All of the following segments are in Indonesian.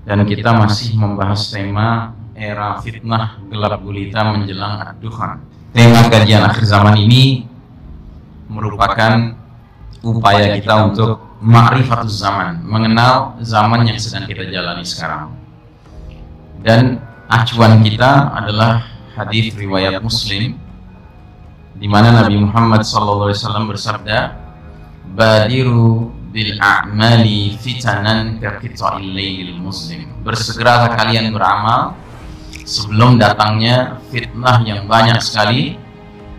Dan kita masih membahas tema era fitnah gelap gulita menjelang ad-dukhan. Tema kajian akhir zaman ini merupakan upaya kita untuk ma'rifatuz zaman, mengenal zaman yang sedang kita jalani sekarang. Dan acuan kita adalah hadis riwayat Muslim, di mana Nabi Muhammad SAW bersabda, "Badiru bil a'mali fitanan kaqita'il lailil muslim." Bersegeralah kalian beramal sebelum datangnya fitnah yang banyak sekali,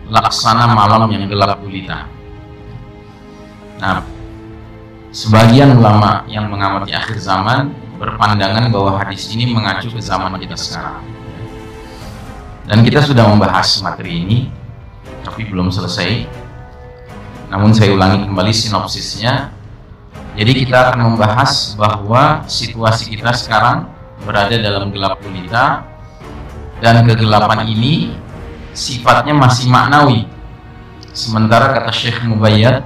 laksana malam yang gelap gulita. Nah, sebagian ulama yang mengamati akhir zaman berpandangan bahwa hadis ini mengacu ke zaman kita sekarang. Dan kita sudah membahas materi ini, tapi belum selesai. Namun saya ulangi kembali sinopsisnya. Jadi kita akan membahas bahwa situasi kita sekarang berada dalam gelap gulita, dan kegelapan ini sifatnya masih maknawi. Sementara kata Syekh Mubayyad,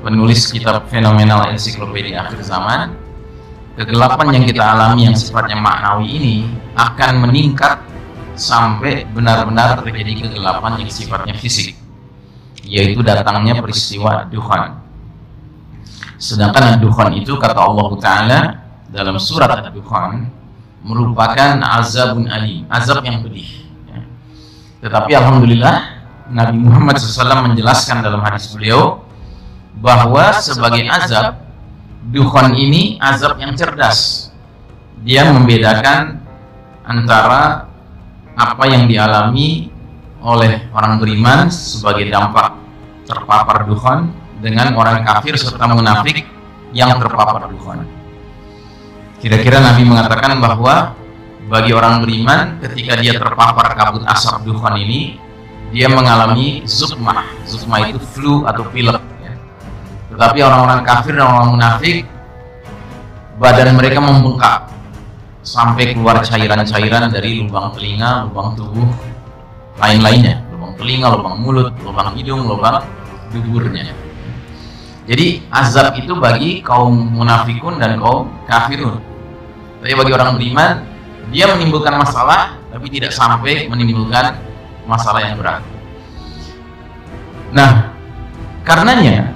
penulis kitab fenomenal ensiklopedia akhir zaman, kegelapan yang kita alami yang sifatnya maknawi ini akan meningkat sampai benar-benar terjadi kegelapan yang sifatnya fisik, yaitu datangnya peristiwa ad-dukhan. Sedangkan ad-dukhan itu, kata Allah Ta'ala dalam surat ad-dukhan, merupakan azabun alim, azab yang pedih. Tetapi alhamdulillah Nabi Muhammad SAW menjelaskan dalam hadis beliau bahwa sebagai azab, dukhan ini azab yang cerdas. Dia membedakan antara apa yang dialami oleh orang beriman sebagai dampak terpapar dukhan dengan orang kafir serta munafik yang terpapar dukhan. Kira-kira Nabi mengatakan bahwa bagi orang beriman ketika dia terpapar kabut asap dukhan ini, dia mengalami zukmah. Zukmah itu flu atau pilek. Tetapi orang-orang kafir dan orang munafik, badan mereka membengkak sampai keluar cairan-cairan dari lubang telinga, lubang tubuh lain-lainnya, lubang telinga, lubang mulut, lubang hidung, lubang duburnya. Jadi azab itu bagi kaum munafikun dan kaum kafirun. Tapi bagi orang beriman, dia menimbulkan masalah tapi tidak sampai menimbulkan masalah yang berat. Nah, karenanya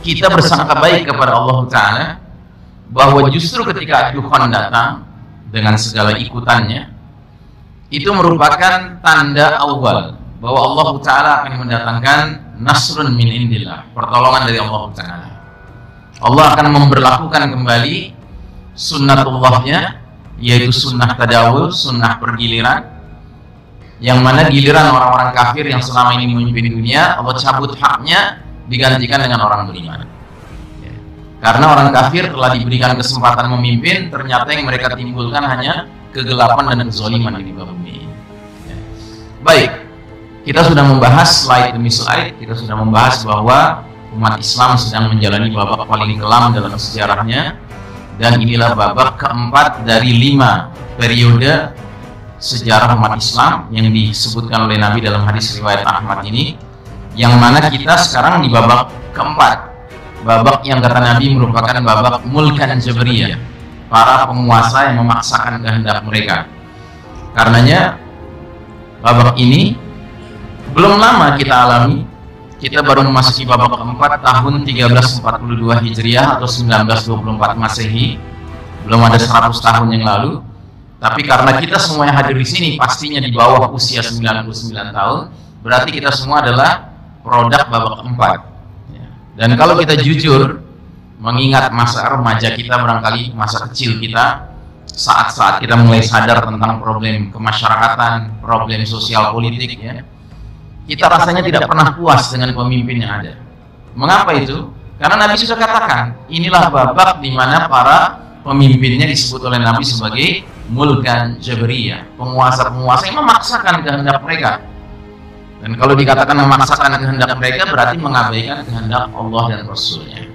kita bersangka baik kepada Allah Ta'ala bahwa justru ketika dukhan datang dengan segala ikutannya, itu merupakan tanda awal bahwa Allah Ta'ala akan mendatangkan nasrun min indillah, pertolongan dari Allah Ta'ala. Allah akan memberlakukan kembali sunnatullahnya, yaitu sunnah tadawul, sunnah pergiliran, yang mana giliran orang-orang kafir yang selama ini memimpin dunia, Allah cabut haknya, digantikan dengan orang beriman. Karena orang kafir telah diberikan kesempatan memimpin, ternyata yang mereka timbulkan hanya kegelapan dan kezaliman di muka bumi. Baik, kita sudah membahas slide demi slide, kita sudah membahas bahwa umat Islam sedang menjalani babak paling kelam dalam sejarahnya, dan inilah babak keempat dari 5 periode sejarah umat Islam yang disebutkan oleh Nabi dalam hadis riwayat Ahmad ini, yang mana kita sekarang di babak keempat, babak yang kata Nabi merupakan babak mulkan jabriyah, para penguasa yang memaksakan kehendak mereka. Karenanya babak ini belum lama kita alami, kita baru memasuki babak keempat tahun 1342 Hijriah atau 1924 Masehi, belum ada 100 tahun yang lalu. Tapi karena kita semua yang hadir di sini pastinya di bawah usia 99 tahun, berarti kita semua adalah produk babak keempat. Dan kalau kita jujur mengingat masa remaja kita, barangkali masa kecil kita, saat-saat kita mulai sadar tentang problem kemasyarakatan, problem sosial politik, ya, kita rasanya tidak pernah puas dengan pemimpin yang ada. Mengapa itu? Karena Nabi sudah katakan, inilah babak di mana para pemimpinnya disebut oleh Nabi sebagai mulkan jabriyah, penguasa-penguasa yang memaksakan kehendak mereka. Dan kalau dikatakan memaksakan kehendak mereka, berarti mengabaikan kehendak Allah dan Rasulnya.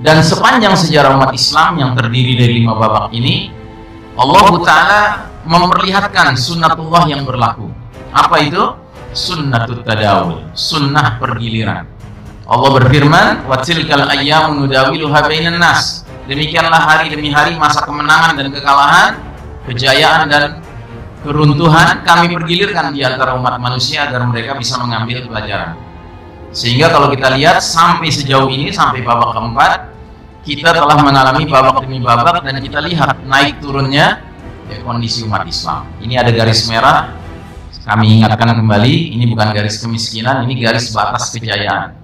Dan sepanjang sejarah umat Islam yang terdiri dari 5 babak ini, Allah Ta'ala memperlihatkan sunnatullah yang berlaku. Apa itu? Sunnatut tadawul, sunnah pergiliran. Allah berfirman, "Wa tilkal ayyamu nudawiluha bainan nas." Demikianlah hari demi hari masa kemenangan dan kekalahan, kejayaan dan keruntuhan kami pergilirkan di antara umat manusia agar mereka bisa mengambil pelajaran. Sehingga kalau kita lihat sampai sejauh ini, sampai babak keempat, kita telah mengalami babak demi babak dan kita lihat naik turunnya kondisi umat Islam. Ini ada garis merah, kami ingatkan kembali, ini bukan garis kemiskinan, ini garis batas kejayaan.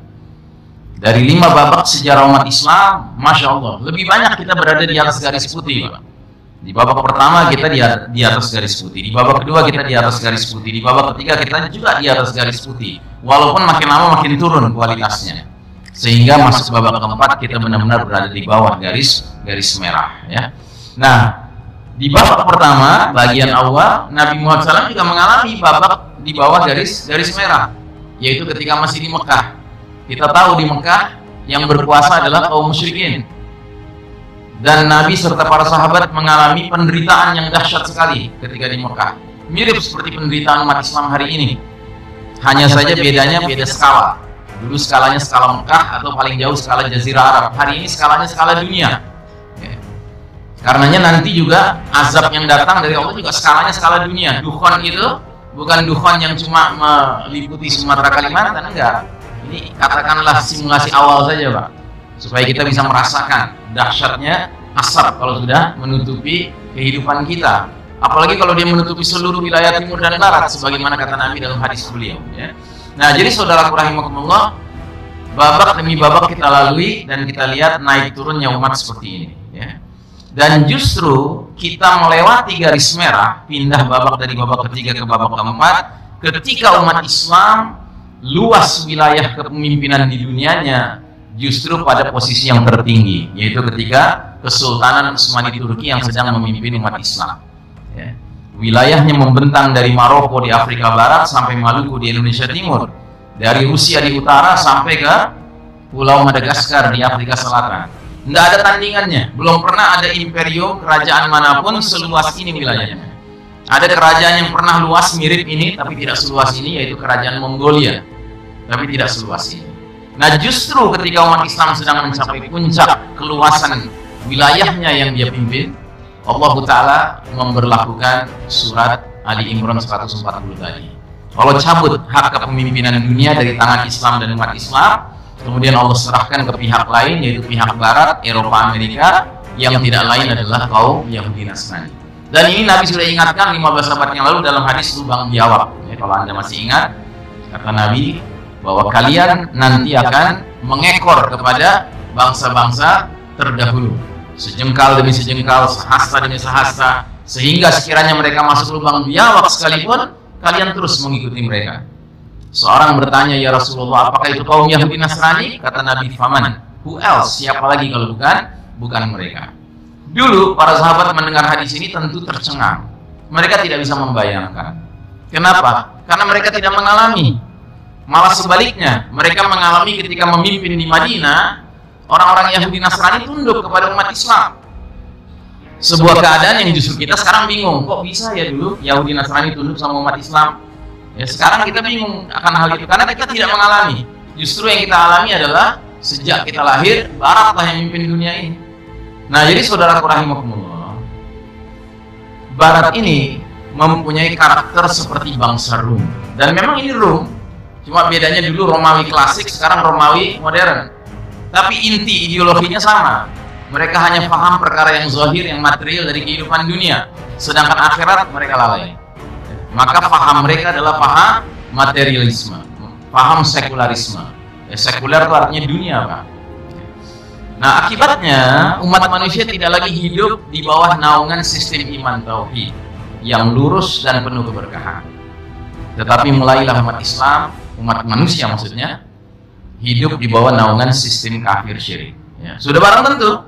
Dari 5 babak sejarah umat Islam, Masya Allah, lebih banyak kita berada di atas garis putih, Pak. Di babak pertama kita di atas garis putih, di babak kedua kita di atas garis putih, di babak ketiga kita juga di atas garis putih. Walaupun makin lama makin turun kualitasnya, sehingga masuk babak keempat kita benar-benar berada di bawah garis merah. Ya. Nah, di babak pertama bagian awal Nabi Muhammad SAW juga mengalami babak di bawah garis merah, yaitu ketika masih di Mekah. Kita tahu di Mekah yang berkuasa adalah kaum musyrikin, dan Nabi serta para sahabat mengalami penderitaan yang dahsyat sekali ketika di Mekah. Mirip seperti penderitaan umat Islam hari ini, hanya saja bedanya beda skala. Dulu skalanya skala Mekah atau paling jauh skala Jazirah Arab. Hari ini skalanya skala dunia. Karenanya nanti juga azab yang datang dari Allah juga skalanya skala dunia. Dukhon itu bukan dukhon yang cuma meliputi Sumatera Kalimantan, enggak. Ini katakanlah simulasi awal saja, Pak, supaya kita bisa merasakan dahsyatnya asap kalau sudah menutupi kehidupan kita. Apalagi kalau dia menutupi seluruh wilayah timur dan barat, sebagaimana kata Nabi dalam hadis beliau. Ya. Nah, jadi saudaraku rahimakumullah, babak demi babak kita lalui dan kita lihat naik turunnya umat seperti ini. Ya. Dan justru kita melewati garis merah, pindah babak dari babak ketiga ke babak keempat, ketika umat Islam luas wilayah kepemimpinan di dunianya justru pada posisi yang tertinggi, yaitu ketika Kesultanan Utsmani Turki yang sedang memimpin umat Islam. Ya. Wilayahnya membentang dari Maroko di Afrika Barat sampai Maluku di Indonesia Timur, dari Rusia di utara sampai ke Pulau Madagaskar di Afrika Selatan. Tidak ada tandingannya, belum pernah ada imperium kerajaan manapun seluas ini wilayahnya. Ada kerajaan yang pernah luas mirip ini tapi tidak seluas ini, yaitu kerajaan Mongolia, tapi tidak seluas ini. Nah, justru ketika umat Islam sedang mencapai puncak keluasan wilayahnya yang dia pimpin, Allah Ta'ala memberlakukan surat Ali Imran 140 tadi. Kalau cabut hak kepemimpinan dunia dari tangan Islam dan umat Islam, kemudian Allah serahkan ke pihak lain, yaitu pihak Barat, Eropa, Amerika, yang tidak lain adalah kaum Yahudi Nasrani. Dan ini Nabi sudah ingatkan 15 abad yang lalu dalam hadis lubang biawak. Ya, kalau Anda masih ingat, kata Nabi bahwa kalian nanti akan mengekor kepada bangsa-bangsa terdahulu, sejengkal demi sejengkal, sehasta demi sehasta, sehingga sekiranya mereka masuk lubang biawak sekalipun, kalian terus mengikuti mereka. Seorang bertanya, ya Rasulullah, apakah itu kaum Yahudi Nasrani? Kata Nabi, faman, who else? Siapa lagi kalau bukan mereka? Dulu para sahabat mendengar hadis ini tentu tercengang. Mereka tidak bisa membayangkan. Kenapa? Karena mereka tidak mengalami. Malah sebaliknya, mereka mengalami ketika memimpin di Madinah, orang-orang Yahudi Nasrani tunduk kepada umat Islam. Sebuah keadaan yang justru kita sekarang bingung, kok bisa ya dulu Yahudi Nasrani tunduk sama umat Islam? Ya, sekarang kita bingung akan hal itu karena kita tidak mengalami. Justru yang kita alami adalah sejak kita lahir, Baratlah yang memimpin dunia ini. Nah, jadi saudaraku rahimakumullah, Barat ini mempunyai karakter seperti bangsa Rum. Dan memang ini Rum, cuma bedanya dulu Romawi klasik, sekarang Romawi modern. Tapi inti ideologinya sama. Mereka hanya paham perkara yang zahir, yang material dari kehidupan dunia. Sedangkan akhirat mereka lalai. Maka paham mereka adalah paham materialisme, paham sekularisme. Ya, sekuler itu artinya dunia, Pak. Nah, akibatnya umat manusia tidak lagi hidup di bawah naungan sistem iman tauhid yang lurus dan penuh keberkahan. Tetapi mulailah umat Islam, umat manusia maksudnya, hidup di bawah naungan sistem kafir syirik. Ya, sudah barang tentu.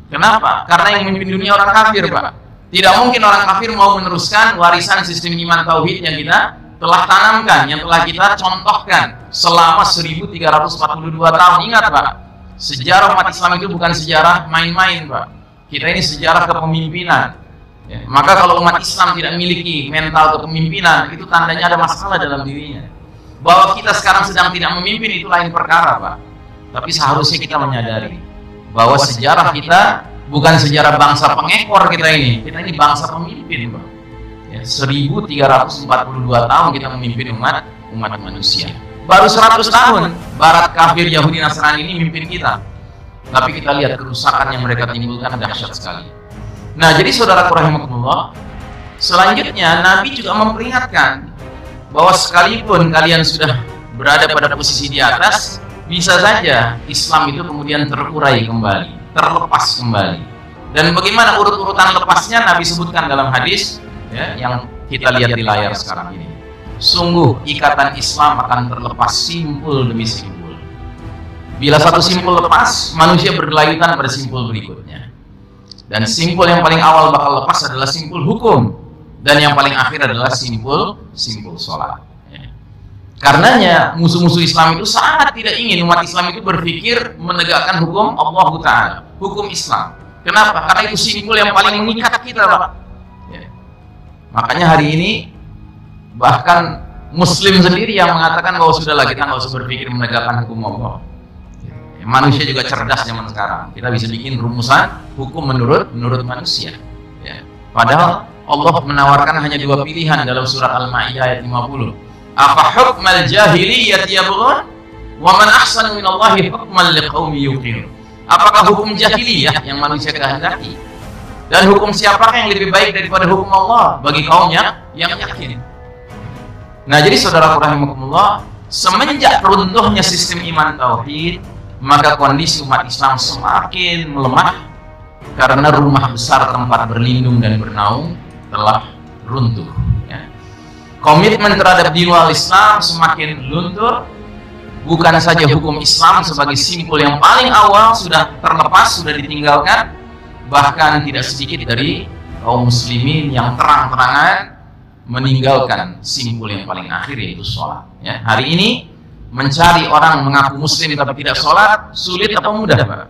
Kenapa? Karena yang memimpin dunia orang kafir, Pak. Tidak mungkin orang kafir mau meneruskan warisan sistem iman tauhid yang kita telah tanamkan, yang telah kita contohkan selama 1342 tahun. Ingat, Pak, sejarah umat Islam itu bukan sejarah main-main, Pak. Kita ini sejarah kepemimpinan. Ya, maka kalau umat Islam tidak memiliki mental kepemimpinan, itu tandanya ada masalah dalam dirinya. Bahwa kita sekarang sedang tidak memimpin itu lain perkara, Pak. Tapi seharusnya kita menyadari bahwa sejarah kita bukan sejarah bangsa pengekor kita ini bangsa pemimpin, Pak. Ya, 1342 tahun kita memimpin umat manusia. Baru 100 tahun Barat kafir Yahudi Nasrani ini memimpin kita. Tapi kita lihat kerusakan yang mereka timbulkan dahsyat sekali. Nah, jadi saudaraku rahimakumullah, selanjutnya Nabi juga memperingatkan bahwa sekalipun kalian sudah berada pada posisi di atas, bisa saja Islam itu kemudian terurai kembali, terlepas kembali. Dan bagaimana urut-urutan lepasnya Nabi sebutkan dalam hadis ya, yang kita lihat di layar sekarang ini. Sungguh ikatan Islam akan terlepas simpul demi simpul. Bila satu simpul lepas, manusia bergelayutan pada simpul berikutnya. Dan simpul yang paling awal bakal lepas adalah simpul hukum, dan yang paling akhir adalah simpul sholat. Karenanya musuh-musuh Islam itu sangat tidak ingin umat Islam itu berpikir menegakkan hukum Allah Ta'ala, hukum Islam. Kenapa? Karena itu simpul yang paling mengikat kita, Pak. Ya. Makanya hari ini bahkan Muslim sendiri yang mengatakan bahwa sudahlah kita nggak usah berpikir menegakkan hukum Allah. Ya. Manusia juga cerdas zaman sekarang. Kita bisa bikin rumusan hukum menurut manusia. Ya. Padahal Allah menawarkan hanya dua pilihan dalam surat Al-Maidah ayat 50. Apa hukmal jahiliyyati yabghun wa man ahsanu minallahi hukman liqaumin yuqinun. Apakah hukum jahiliyah yang manusia kehendaki, dan hukum siapakah yang lebih baik daripada hukum Allah bagi kaum yang yakin. Nah, jadi saudara rahimakumullah, semenjak runtuhnya sistem iman tauhid, maka kondisi umat Islam semakin melemah karena rumah besar tempat berlindung dan bernaung telah runtuh. Komitmen terhadap dinul Islam semakin luntur. Bukan saja hukum Islam sebagai simpul yang paling awal sudah terlepas, sudah ditinggalkan, bahkan tidak sedikit dari kaum muslimin yang terang-terangan meninggalkan simpul yang paling akhir, yaitu sholat. Ya, hari ini mencari orang mengaku muslim tapi tidak sholat sulit atau mudah, Pak?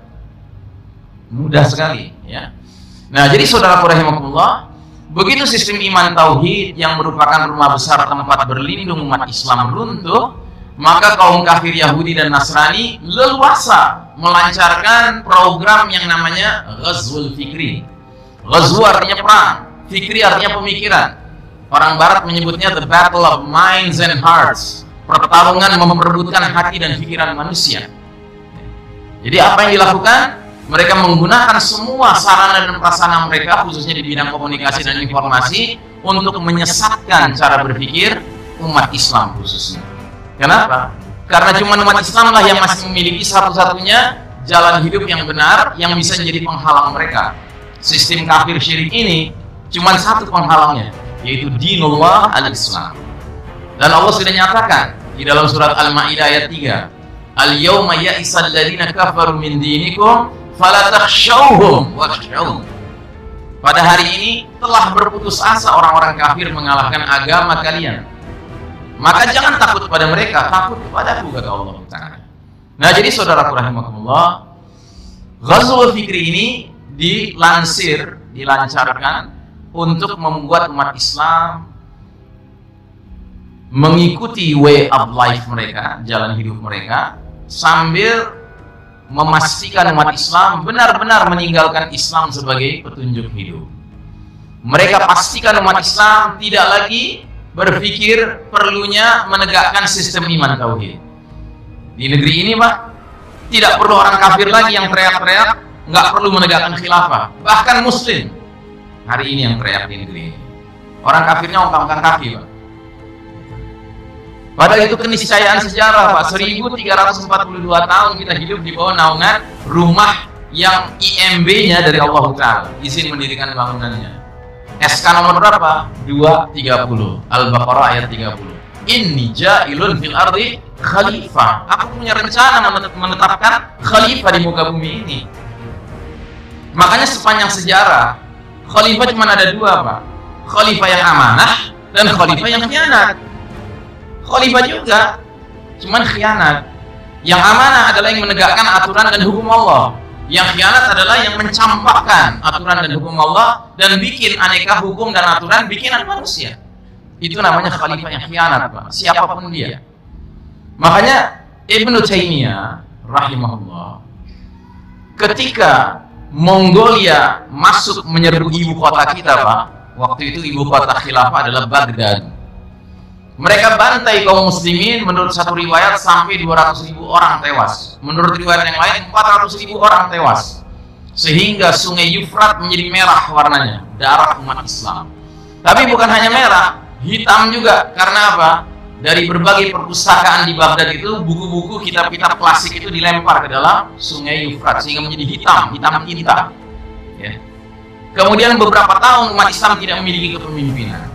Mudah sekali. Ya. Nah, jadi saudara rahimakumullah, begitu sistem iman tauhid yang merupakan rumah besar tempat berlindung umat Islam runtuh, maka kaum kafir Yahudi dan Nasrani leluasa melancarkan program yang namanya Ghazwul Fikri. Ghazwu artinya perang, Fikri artinya pemikiran. Orang Barat menyebutnya the battle of minds and hearts, pertarungan memperebutkan hati dan pikiran manusia. Jadi apa yang dilakukan? Mereka menggunakan semua sarana dan prasarana mereka, khususnya di bidang komunikasi dan informasi, untuk menyesatkan cara berpikir umat Islam khususnya. Kenapa? Karena cuma umat Islam lah yang masih memiliki satu-satunya jalan hidup yang benar yang bisa menjadi penghalang mereka. Sistem kafir syirik ini cuma satu penghalangnya, yaitu dinullah al-Islam. Dan Allah sudah nyatakan di dalam surat Al-Maidah ayat 3, Al-yawma ya'isal ladina kafaru min dinikum fala takhshawhum wakhshawun. Pada hari ini telah berputus asa orang-orang kafir mengalahkan agama kalian. Maka jangan takut pada mereka, takut kepadaku, kata Allah Ta'ala. Nah, jadi saudaraku rahimakumullah, Ghazwul Fikri ini dilancarkan untuk membuat umat Islam mengikuti way of life mereka, jalan hidup mereka, sambil memastikan umat Islam benar-benar meninggalkan Islam sebagai petunjuk hidup. Mereka pastikan umat Islam tidak lagi berpikir perlunya menegakkan sistem iman tauhid. Di negeri ini, Pak, tidak perlu orang kafir lagi yang teriak-teriak nggak perlu menegakkan khilafah. Bahkan Muslim hari ini yang teriak di negeri ini. Orang kafirnya ongkang-ongkang kaki, Pak. Padahal itu keniscayaan sejarah, Pak. 1342 tahun kita hidup di bawah naungan rumah yang IMB-nya dari Allah Ta'ala, izin mendirikan bangunannya. SK nomor berapa? 230, Al-Baqarah ayat 30. Inni ja'ilun fil ardi khalifah. Aku punya rencana menetapkan khalifah di muka bumi ini. Makanya sepanjang sejarah, khalifah cuma ada dua, Pak. Khalifah yang amanah dan khalifah yang khianat. Khalifah juga cuman khianat. Yang amanah adalah yang menegakkan aturan dan hukum Allah. Yang khianat adalah yang mencampakkan aturan dan hukum Allah dan bikin aneka hukum dan aturan bikinan manusia. Itu namanya khalifah yang khianat, Pak. Siapapun dia. Makanya Ibnu Taimiyah rahimahullah ketika Mongolia masuk menyerbu ibu kota kita, Pak, waktu itu ibu kota khilafah adalah Baghdad. Mereka bantai kaum muslimin, menurut satu riwayat sampai 200.000 orang tewas. Menurut riwayat yang lain 400.000 orang tewas. Sehingga sungai Yufrat menjadi merah warnanya, darah umat Islam. Tapi bukan hanya merah, hitam juga. Karena apa? Dari berbagai perpustakaan di Baghdad itu, buku-buku, kitab-kitab klasik itu dilempar ke dalam sungai Yufrat sehingga menjadi hitam tinta. Ya. Kemudian beberapa tahun umat Islam tidak memiliki kepemimpinan.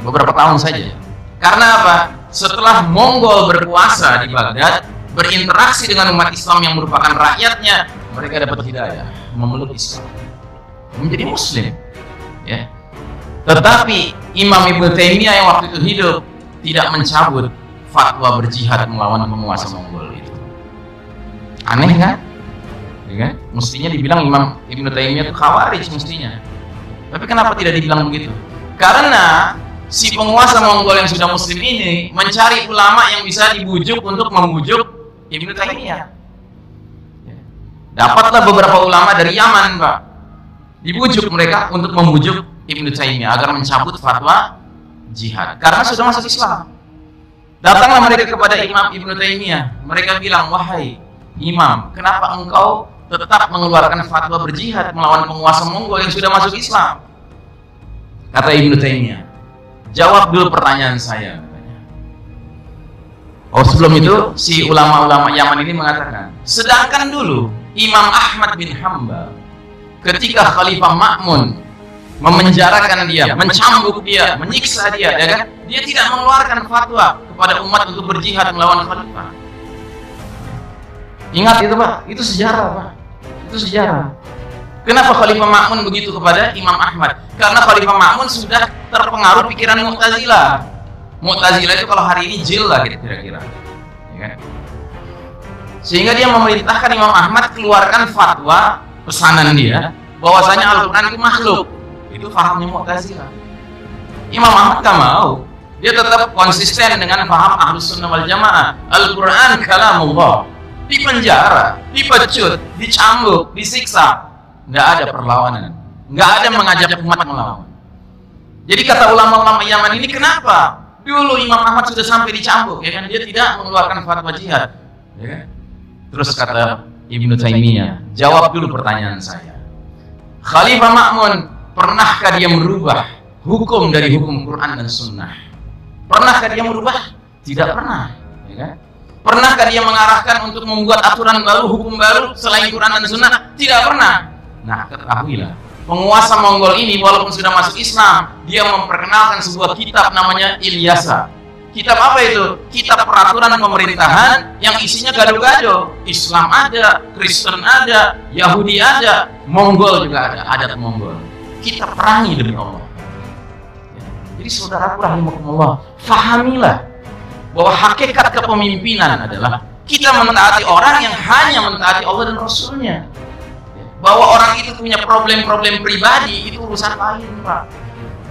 Beberapa tahun saja. Karena apa? Setelah Mongol berkuasa di Baghdad, berinteraksi dengan umat Islam yang merupakan rakyatnya, mereka dapat hidayah, memeluk Islam, menjadi Muslim. Ya. Tetapi Imam Ibnu Taimiyah yang waktu itu hidup tidak mencabut fatwa berjihad melawan penguasa Mongol itu. Aneh kan? Ya kan? Mestinya dibilang Imam Ibnu Taimiyah itu khawarij mestinya. Tapi kenapa tidak dibilang begitu? Karena si penguasa Mongol yang sudah Muslim ini mencari ulama yang bisa dibujuk untuk membujuk Ibnu Taimiyah. Dapatlah beberapa ulama dari Yaman, Pak. Dibujuk mereka untuk membujuk Ibnu Taimiyah agar mencabut fatwa jihad karena sudah masuk Islam. Datanglah mereka kepada Imam Ibnu Taimiyah. Mereka bilang, "Wahai Imam, kenapa engkau tetap mengeluarkan fatwa berjihad melawan penguasa Mongol yang sudah masuk Islam?" Kata Ibnu Taimiyah, "Jawab dulu pertanyaan saya." Oh, sebelum itu si ulama-ulama Yaman ini mengatakan, sedangkan dulu Imam Ahmad bin Hanbal ketika Khalifah Ma'mun memenjarakan dia, mencambuk dia, menyiksa dia, ya kan? Dia tidak mengeluarkan fatwa kepada umat untuk berjihad melawan khalifah. Ingat itu, Pak, itu sejarah, Pak. Itu sejarah. Kenapa Khalifah Ma'mun begitu kepada Imam Ahmad? Karena Khalifah Ma'mun sudah terpengaruh pikiran Mu'tazilah. Mu'tazilah itu kalau hari ini jil lah kira-kira. Ya kan? Sehingga dia memerintahkan Imam Ahmad keluarkan fatwa pesanan dia bahwasanya Al-Quran itu makhluk. Itu fahamnya Mu'tazilah. Imam Ahmad gak mau. Dia tetap konsisten dengan paham Ahlus Sunnah wal Jamaah. Al-Quran kalamullah. Dipenjara, dipecut, dicambuk, disiksa. Nggak ada perlawanan, nggak ada mengajak umat melawan. Jadi kata ulama-ulama Yaman ini, kenapa dulu Imam Ahmad sudah sampai dicambuk, ya kan? Dia tidak mengeluarkan fatwa jihad, ya kan? Terus kata Ibnu Taimiyah, jawab dulu pertanyaan saya. Khalifah Ma'mun, pernahkah dia merubah hukum dari hukum Quran dan Sunnah? Pernahkah dia merubah? Tidak pernah, ya kan? Pernahkah dia mengarahkan untuk membuat aturan baru, hukum baru selain Quran dan Sunnah? Tidak pernah. Nah, ketahuilah, penguasa Mongol ini walaupun sudah masuk Islam, dia memperkenalkan sebuah kitab namanya Ilyasa. Kitab apa itu? Kitab peraturan pemerintahan yang isinya gado-gado. Islam ada, Kristen ada, Yahudi ada, Mongol juga ada, adat Mongol. Kita perangi demi Allah. Jadi saudaraku rahimakumullah, fahamilah bahwa hakikat kepemimpinan adalah kita mentaati orang yang hanya mentaati Allah dan Rasulnya. Bahwa orang itu punya problem-problem pribadi, itu urusan lain, Pak.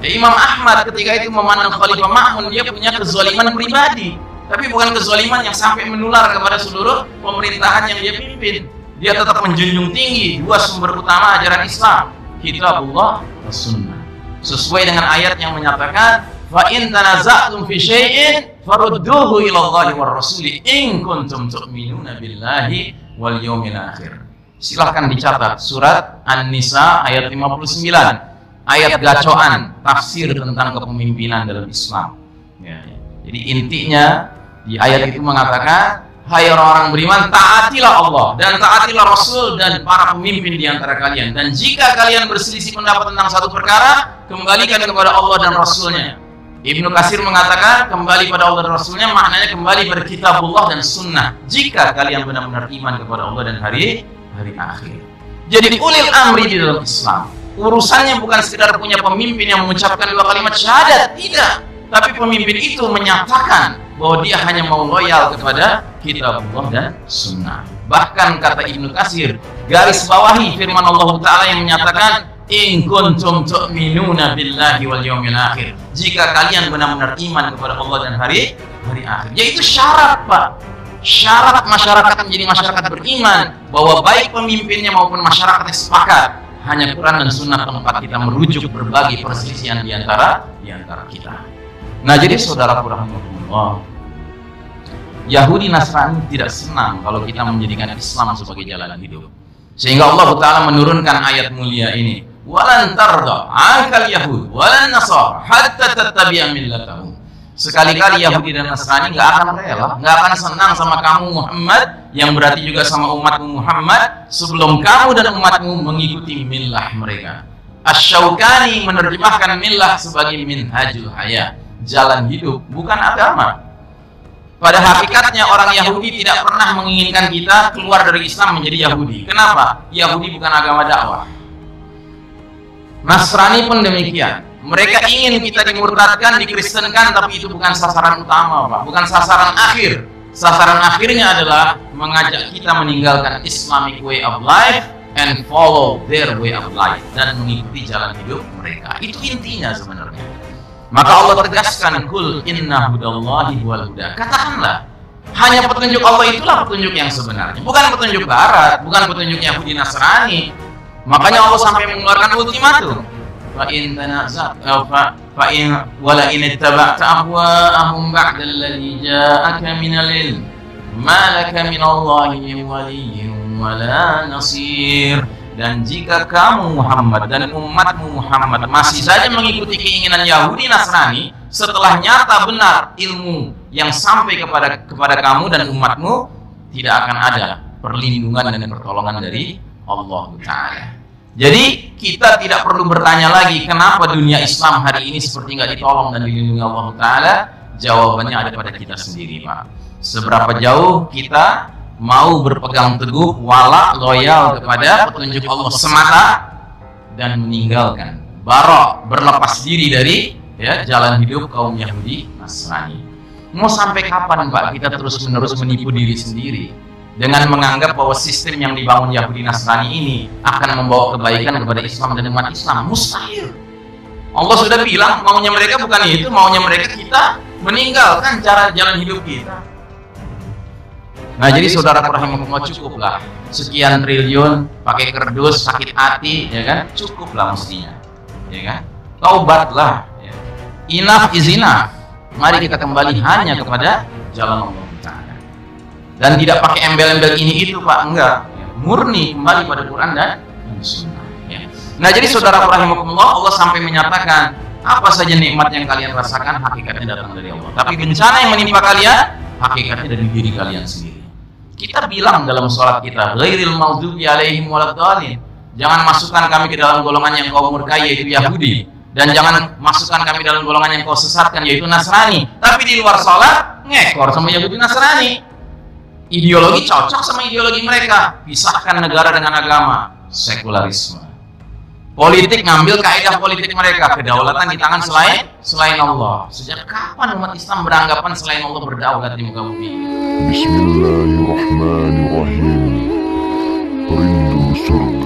Ya, Imam Ahmad ketika itu memandang Khalifah Ma'mun, dia punya kezaliman pribadi, tapi bukan kezaliman yang sampai menular kepada seluruh pemerintahan yang dia pimpin. Dia tetap menjunjung tinggi dua sumber utama ajaran Islam, Kitabullah dan Sunnah. Sesuai dengan ayat yang menyatakan, "Fa in tanaza'tum fi syai'in farudduhu ila Allahi war Rasuli in kuntum tu'minuna billahi wal yawmil akhir." Silahkan dicatat surat An-Nisa ayat 59, ayat gacoan tafsir tentang kepemimpinan dalam Islam. Ya. Jadi intinya di ayat itu mengatakan, hai orang-orang beriman, taatilah Allah dan taatilah Rasul dan para pemimpin di antara kalian. Dan jika kalian berselisih pendapat tentang satu perkara, kembalikan kepada Allah dan Rasulnya. Ibnu Katsir mengatakan kembali pada Allah dan Rasulnya maknanya kembali pada Kitabullah dan Sunnah. Jika kalian benar-benar iman kepada Allah dan hari akhir. Jadi ulil amri di dalam Islam, urusannya bukan sekedar punya pemimpin yang mengucapkan dua kalimat syahadat, tidak. Tapi pemimpin itu menyatakan bahwa dia hanya mau loyal kepada Kitabullah dan Sunnah. Bahkan kata Ibnu Katsir, garis bawahi firman Allah Ta'ala yang menyatakan, in kuntum tu'minuna billahi wal yawmil akhir. Jika kalian benar-benar iman kepada Allah dan hari akhir. Yaitu syarat, Pak. Syarat masyarakat menjadi masyarakat beriman, bahwa baik pemimpinnya maupun masyarakatnya sepakat. Hanya Quran dan Sunnah tempat kita merujuk berbagai perselisihan di antara kita. Nah, jadi saudara rahimahumullah, Yahudi Nasrani tidak senang kalau kita menjadikan Islam sebagai jalan hidup. Sehingga Allah Ta'ala menurunkan ayat mulia ini, walan tarda ankal yahud walan nasara hatta tattabi'a millatahum. Sekali-kali Yahudi dan Nasrani nggak akan rela, nggak akan senang sama kamu Muhammad, yang berarti juga sama umatmu Muhammad, sebelum kamu dan umatmu mengikuti millah mereka. Asy-Syaukani menerjemahkan millah sebagai minhajul hayat, jalan hidup, bukan agama. Pada hakikatnya orang Yahudi tidak pernah menginginkan kita keluar dari Islam menjadi Yahudi. Kenapa? Yahudi bukan agama dakwah. Nasrani pun demikian. Mereka ingin kita dimurtadkan, dikristenkan, tapi itu bukan sasaran utama, Pak. Bukan sasaran akhir. Sasaran akhirnya adalah mengajak kita meninggalkan Islamic way of life and follow their way of life, dan mengikuti jalan hidup mereka. Itu intinya sebenarnya. Maka Allah tegaskan, kul inna hudallahi wal huda. Katakanlah, hanya petunjuk Allah itulah petunjuk yang sebenarnya, bukan petunjuk Barat, bukan petunjuk Yahudi Nasrani. Makanya Allah sampai mengeluarkan ultimatum. فإن تنازعت ولئن اتبعت أهواءهم بعد الذي جاءك من العلم ما لك من الله من ولي ولا نصير. Dan jika kamu Muhammad dan umatmu Muhammad masih saja mengikuti keinginan Yahudi Nasrani setelah nyata benar ilmu yang sampai kepada kamu dan umatmu, tidak akan ada perlindungan dan pertolongan dari Allah Ta'ala. Jadi kita tidak perlu bertanya lagi kenapa dunia Islam hari ini seperti nggak ditolong dan dilindungi Allah Ta'ala. Jawabannya ada pada kita sendiri, Pak. Seberapa jauh kita mau berpegang teguh, wala, loyal kepada petunjuk Allah semata, dan meninggalkan, berlepas diri dari jalan hidup kaum Yahudi Nasrani. Mau sampai kapan, Pak, kita terus-menerus menipu diri sendiri dengan menganggap bahwa sistem yang dibangun Yahudi Nasrani ini akan membawa kebaikan kepada Islam dan umat Islam? Mustahil. Allah sudah bilang maunya mereka bukan itu, maunya mereka kita meninggalkan cara jalan hidup kita. Nah, jadi saudara rahimahumullah, cukuplah sekian triliun pakai kerdus, sakit hati, ya kan? Cukuplah mestinya, ya kan? Taubatlah, ya. Enough is enough. Mari kita kembali hanya kepada jalan Allah. Dan tidak pakai embel-embel ini itu, Pak, enggak. Murni kembali pada Quran dan Sunnah. Ya. Nah, jadi saudara rahimakumullah, Allah sampai menyatakan apa saja nikmat yang kalian rasakan hakikatnya datang dari Allah. Tapi bencana yang menimpa kalian hakikatnya dari diri kalian sendiri. Kita bilang dalam sholat kita, ghairil maghdubi alaihim waladdallin. Jangan masukkan kami ke dalam golongan yang kau murkai, yaitu Yahudi, dan jangan masukkan kami dalam golongan yang kau sesatkan, yaitu Nasrani. Tapi di luar sholat ngekor sama Yahudi Nasrani. Ideologi cocok sama ideologi mereka. Pisahkan negara dengan agama, sekularisme. Politik ngambil kaidah politik mereka, kedaulatan di tangan selain Allah. Sejak kapan umat Islam beranggapan selain Allah berdaulat di muka bumi? Bismillahirrahmanirrahim. Rindu surga.